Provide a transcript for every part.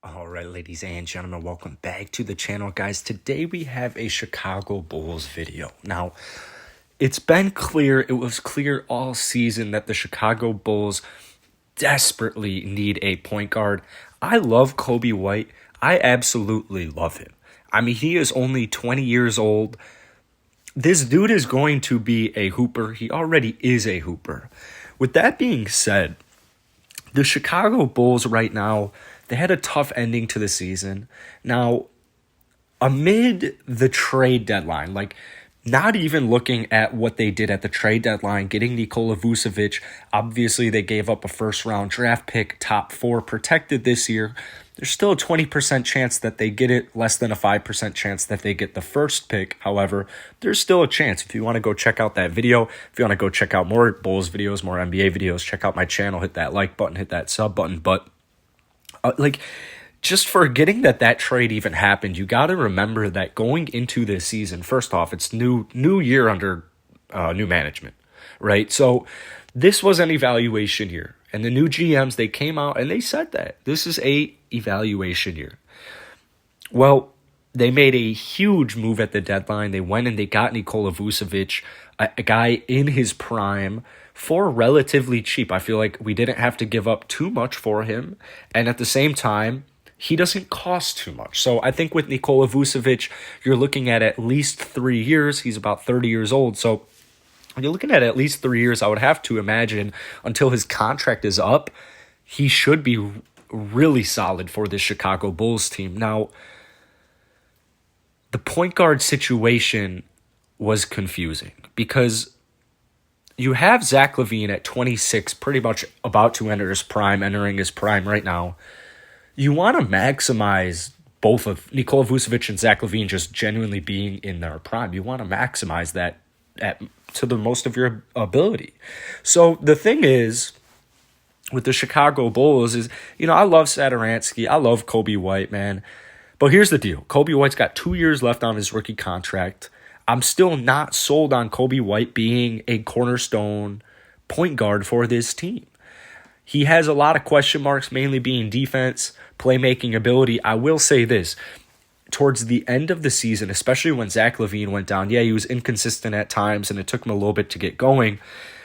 All right, ladies and gentlemen, welcome back to the channel, guys. Today we have a Chicago Bulls video. Now, it's been clear, it was clear all season that the Chicago Bulls desperately need a point guard. I love Coby White. I absolutely love him. I mean, he is only 20 years old. This dude is going to be a hooper. He already is a hooper. With that being said, the Chicago Bulls right now, they had a tough ending to the season. Now, amid the trade deadline, not even looking at what they did at the trade deadline, getting Nikola Vucevic, obviously they gave up a first-round draft pick, top 4 protected this year. There's still a 20% chance that they get it, less than a 5% chance that they get the first pick. However, there's still a chance. If you want to go check out that video, if you want to go check out more Bulls videos, more NBA videos, check out my channel, hit that like button, hit that sub button. But just forgetting that trade even happened, you got to remember that going into this season, first off, it's new year under new management, right? So this was an evaluation year, and the new GMs, they came out and they said that this is a evaluation year. Well, they made a huge move at the deadline. They went and they got Nikola Vucevic, a guy in his prime, for relatively cheap. I feel like we didn't have to give up too much for him, and at the same time, he doesn't cost too much. So I think with Nikola Vucevic, you're looking at least 3 years. He's about 30 years old, so when you're looking at least 3 years, I would have to imagine until his contract is up, he should be really solid for this Chicago Bulls team. Now, the point guard situation was confusing because you have Zach LaVine at 26, pretty much about to enter his prime, entering his prime right now. You want to maximize both of Nikola Vucevic and Zach LaVine just genuinely being in their prime. You want to maximize that to the most of your ability. So the thing is, with the Chicago Bulls is, I love Satoransky. I love Coby White, man. But here's the deal. Coby White's got 2 years left on his rookie contract. I'm still not sold on Coby White being a cornerstone point guard for this team. He has a lot of question marks, mainly being defense, playmaking ability. I will say this. Towards the end of the season, especially when Zach LaVine went down, he was inconsistent at times, and it took him a little bit to get going.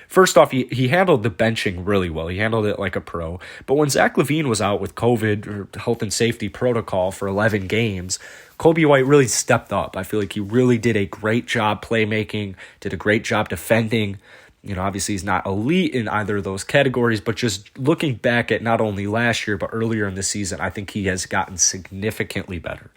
First off, he handled the benching really well. He handled it like a pro. But when Zach LaVine was out with COVID or health and safety protocol for 11 games, Coby White really stepped up. I feel like he really did a great job playmaking, did a great job defending. Obviously he's not elite in either of those categories, but just looking back at not only last year, but earlier in the season, I think he has gotten significantly better.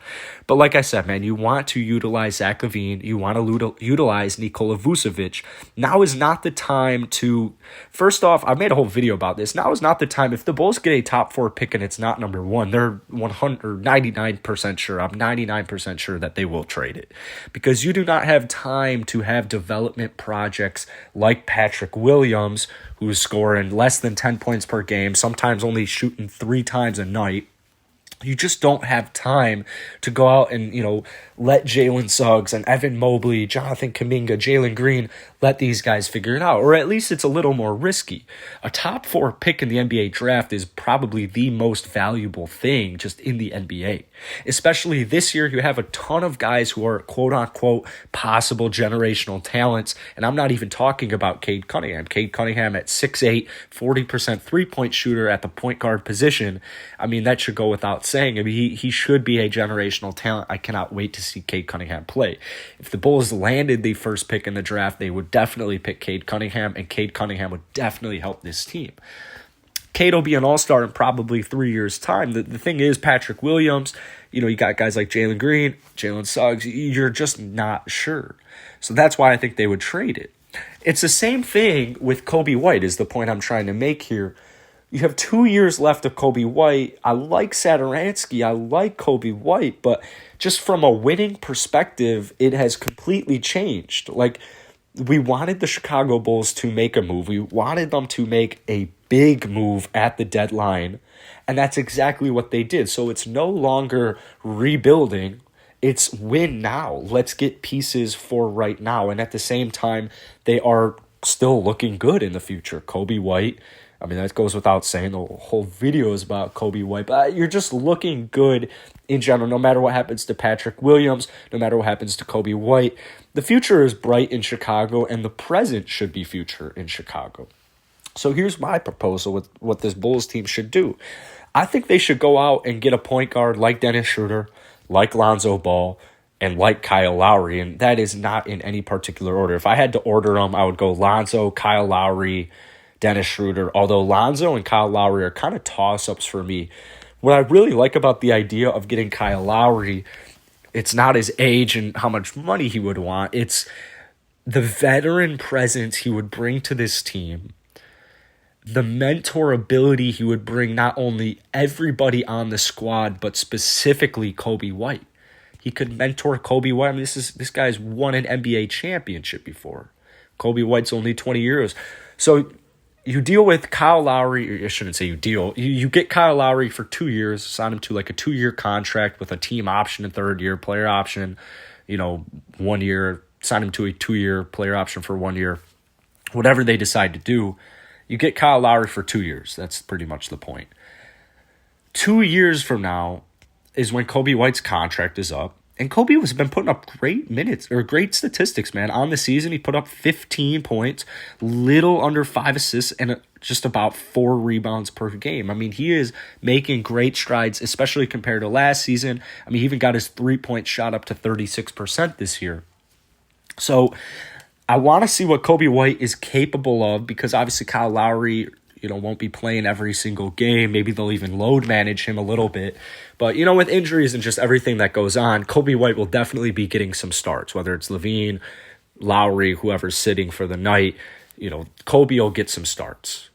But like I said, man, you want to utilize Zach LaVine. You want to utilize Nikola Vucevic. Now is not the time to, first off, I made a whole video about this. Now is not the time. If the Bulls get a top 4 pick and it's not number 1, they're 99% sure. I'm 99% sure that they will trade it, because you do not have time to have development projects like Patrick Williams, who's scoring less than 10 points per game, sometimes only shooting 3 times a night. You just don't have time to go out and, let Jalen Suggs and Evan Mobley, Jonathan Kuminga, Jalen Green, let these guys figure it out. Or at least it's a little more risky. A top 4 pick in the NBA draft is probably the most valuable thing just in the NBA. Especially this year, you have a ton of guys who are quote-unquote possible generational talents. And I'm not even talking about Cade Cunningham. Cade Cunningham at 6'8", 40% three-point shooter at the point guard position. I mean, that should go without saying. I mean, he should be a generational talent. I cannot wait to see Cade Cunningham play. If the Bulls landed the first pick in the draft, they would definitely pick Cade Cunningham, and Cade Cunningham would definitely help this team. Cade will be an all-star in probably 3 years' time. The thing is, Patrick Williams, you got guys like Jalen Green, Jalen Suggs, you're just not sure. So that's why I think they would trade it. It's the same thing with Coby White is the point I'm trying to make here. You have 2 years left of Coby White. I like Satoransky. I like Coby White, but just from a winning perspective, it has completely changed. We wanted the Chicago Bulls to make a move. We wanted them to make a big move at the deadline, and that's exactly what they did. So it's no longer rebuilding. It's win now. Let's get pieces for right now. And at the same time, they are still looking good in the future. Coby White, I mean, that goes without saying. The whole video is about Coby White. But you're just looking good in general, no matter what happens to Patrick Williams, no matter what happens to Coby White. The future is bright in Chicago, and the present should be future in Chicago. So here's my proposal with what this Bulls team should do. I think they should go out and get a point guard like Dennis Schroeder, like Lonzo Ball, and like Kyle Lowry, and that is not in any particular order. If I had to order them, I would go Lonzo, Kyle Lowry, Dennis Schroeder, although Lonzo and Kyle Lowry are kind of toss-ups for me. What I really like about the idea of getting Kyle Lowry, it's not his age and how much money he would want. It's the veteran presence he would bring to this team, the mentor ability he would bring not only everybody on the squad, but specifically Coby White. He could mentor Coby White. I mean, this guy's won an NBA championship before. Coby White's only 20 years. So you deal with Kyle Lowry, or I shouldn't say you deal. You get Kyle Lowry for 2 years, sign him to like a 2-year contract with a team option, a third year player option, 1 year, sign him to a 2-year player option for 1 year. Whatever they decide to do, you get Kyle Lowry for 2 years. That's pretty much the point. 2 years from now is when Coby White's contract is up. And Coby has been putting up great statistics, man. On the season, he put up 15 points, little under 5 assists, and just about 4 rebounds per game. I mean, he is making great strides, especially compared to last season. I mean, he even got his 3-point shot up to 36% this year. So I want to see what Coby White is capable of, because obviously Kyle Lowry won't be playing every single game. Maybe they'll even load manage him a little bit. But, with injuries and just everything that goes on, Coby White will definitely be getting some starts, whether it's Levine, Lowry, whoever's sitting for the night. Coby will get some starts.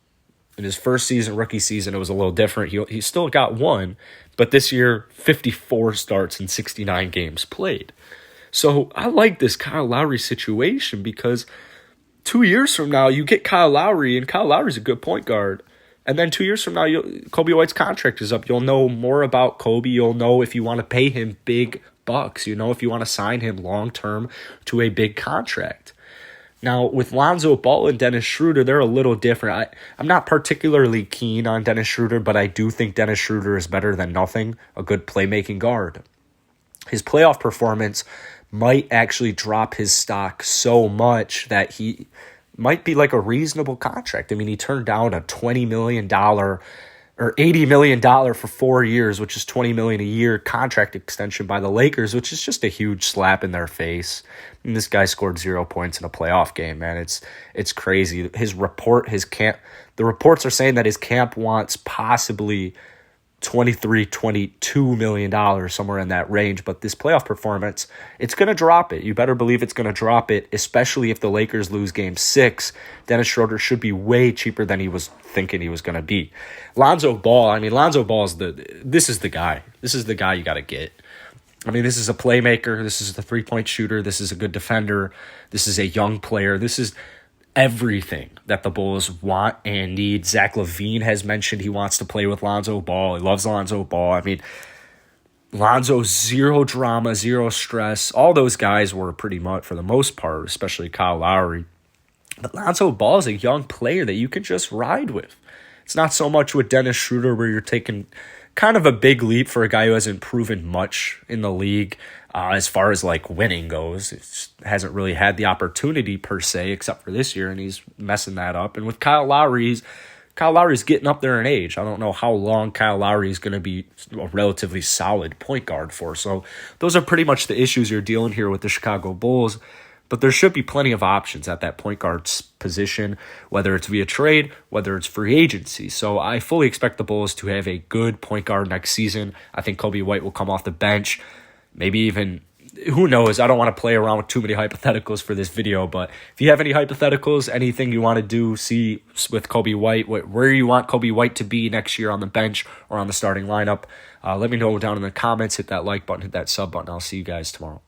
In his first season, rookie season, it was a little different. He still got one, but this year, 54 starts in 69 games played. So I like this Kyle Lowry situation because 2 years from now, you get Kyle Lowry, and Kyle Lowry's a good point guard. And then 2 years from now, Coby White's contract is up. You'll know more about Coby. You'll know if you want to pay him big bucks. If you want to sign him long-term to a big contract. Now, with Lonzo Ball and Dennis Schroeder, they're a little different. I'm not particularly keen on Dennis Schroeder, but I do think Dennis Schroeder is better than nothing, a good playmaking guard. His playoff performance might actually drop his stock so much that he might be like a reasonable contract. I mean, he turned down a $20 million or $80 million for 4 years, which is $20 million a year contract extension by the Lakers, which is just a huge slap in their face. And this guy scored 0 points in a playoff game, man. It's crazy. The reports are saying that his camp wants possibly $22 million, somewhere in that range. But this playoff performance, it's going to drop it. You better believe it's going to drop it, especially if the Lakers lose Game 6. Dennis Schroeder should be way cheaper than he was thinking he was going to be. Lonzo Ball is this is the guy. This is the guy you got to get. I mean, this is a playmaker. This is the 3-point shooter. This is a good defender. This is a young player. This is everything that the Bulls want and need. Zach LaVine has mentioned he wants to play with Lonzo Ball. He loves Lonzo Ball. I mean, Lonzo, zero drama, zero stress. All those guys were pretty much, for the most part, especially Kyle Lowry. But Lonzo Ball is a young player that you can just ride with. It's not so much with Dennis Schroeder where you're taking kind of a big leap for a guy who hasn't proven much in the league. As far as like winning goes, it hasn't really had the opportunity per se, except for this year, and he's messing that up. And with Kyle Lowry's getting up there in age. I don't know how long Kyle Lowry is going to be a relatively solid point guard for. So those are pretty much the issues you're dealing here with the Chicago Bulls. But there should be plenty of options at that point guard position, whether it's via trade, whether it's free agency. So I fully expect the Bulls to have a good point guard next season. I think Coby White will come off the bench. Maybe even, who knows? I don't want to play around with too many hypotheticals for this video, but if you have any hypotheticals, anything you want to see with Coby White, where you want Coby White to be next year on the bench or on the starting lineup, let me know down in the comments. Hit that like button, hit that sub button. I'll see you guys tomorrow.